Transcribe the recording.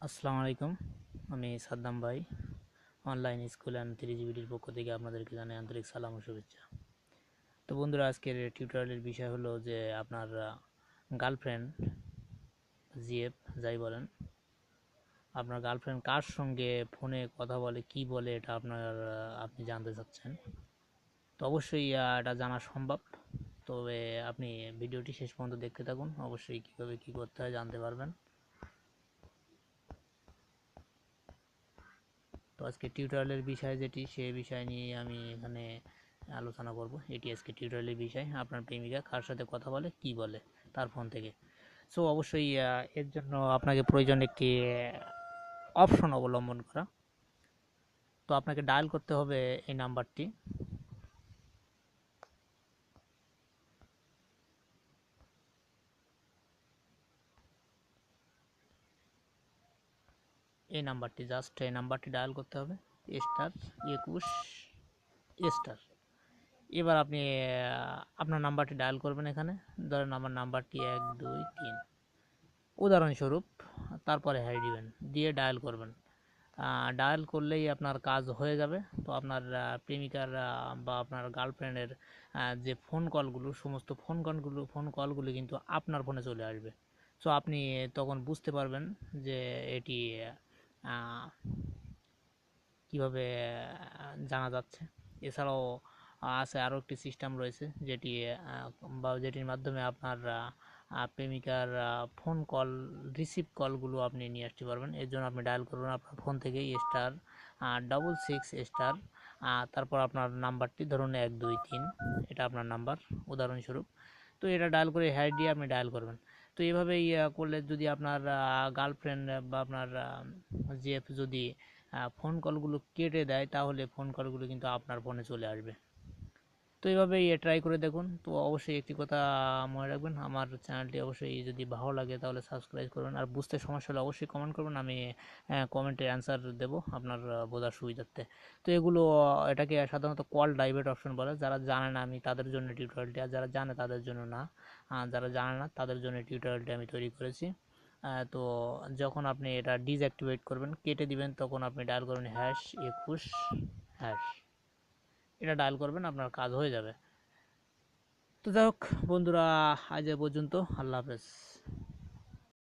আসসালামু আলাইকুম। আমি সাদ্দাম ভাই, অনলাইন স্কুল অ্যান্ড 3GBটির পক্ষ থেকে আপনাদেরকে জানাই আন্তরিক সালাম ও শুভেচ্ছা। তো বন্ধুরা, আজকের টিউটোরিয়ালের বিষয় হলো যে আপনার গার্লফ্রেন্ড, জিএফ যাই বলেন, আপনার গার্লফ্রেন্ড কার সঙ্গে ফোনে কথা বলে, কি বলে, এটা আপনি জানতে চাচ্ছেন। তো অবশ্যই এটা জানা সম্ভব, তবে আপনি ভিডিওটি শেষ পর্যন্ত দেখতে থাকুন। অবশ্যই কীভাবে কী করতে হয় জানতে পারবেন। তো আজকে টিউটোরিয়ালের বিষয় যেটি, সেই বিষয় নিয়ে আমি এখানে আলোচনা করব। এটি আজকে টিউটোরিয়ালের বিষয়, আপনার প্রেমিকা কার সাথে কথা বলে, কি বলে তার ফোন থেকে। সো অবশ্যই এর জন্য আপনাকে প্রয়োজন একটি অপশন অবলম্বন করা। তো আপনাকে ডায়াল করতে হবে এই নাম্বারটি। এই নাম্বারটি ডায়াল করতে হবে, *21*. এবার আপনি আপনার নাম্বারটি ডায়াল করবেন। এখানে ধরেন আমার নাম্বারটি 123, উদাহরণস্বরূপ। তারপরে হ্যাঁ দিবেন, দিয়ে ডায়াল করবেন। ডায়াল করলেই আপনার কাজ হয়ে যাবে। তো আপনার প্রেমিকার বা আপনার গার্লফ্রেন্ডের যে সমস্ত ফোন কলগুলো কিন্তু আপনার ফোনে চলে আসবে। সো আপনি তখন বুঝতে পারবেন যে এটি কিভাবে জানা যাচ্ছে। এছাড়াও আছে আরও একটি সিস্টেম রয়েছে, যেটির মাধ্যমে আপনার প্রেমিকার রিসিভ কলগুলো আপনি নিয়ে আসতে পারবেন। এর জন্য আপনি ডায়াল করবেন আপনার ফোন থেকে *66*, তারপর আপনার নাম্বারটি ধরুন 123, এটা আপনার নাম্বার উদাহরণস্বরূপ। তো এটা ডায়াল করে হ্যাশ দিয়ে আপনি ডায়াল করবেন। তো এইভাবেই করলে যদি আপনার গার্লফ্রেন্ড বা আপনার জিএফ যদি ফোন কলগুলো কেটে দেয়, তাহলে ফোন কলগুলো কিন্তু আপনার ফোনে চলে আসবে। তো এইভাবেই ট্রাই করে দেখুন। তো অবশ্যই একটি কথা মনে রাখবেন, আমার চ্যানেলটি অবশ্যই যদি ভালো লাগে তাহলে সাবস্ক্রাইব করবেন, আর বুঝতে সমস্যা হলে অবশ্যই কমেন্ট করবেন, আমি কমেন্টে অ্যান্সার দেবো আপনার বোঝার সুবিধার্থে। তো এটাকে সাধারণত কল ডাইভার্ট অপশন বলে। যারা জানে না, আমি তাদের জন্য টিউটোরিয়ালটি, আর যারা জানে তাদের জন্য না। যারা জানে না তাদের জন্য টিউটোরিয়ালটি আমি তৈরি করেছি। তো যখন আপনি এটা ডিসঅ্যাক্টিভেট করবেন, কেটে দিবেন, তখন আপনি ডায়াল করবেন #21#। এটা ডায়াল করবেন, আপনার কাজ হয়ে যাবে। তো যাই হোক বন্ধুরা, আজ এ পর্যন্ত। আল্লাহ হাফেজ।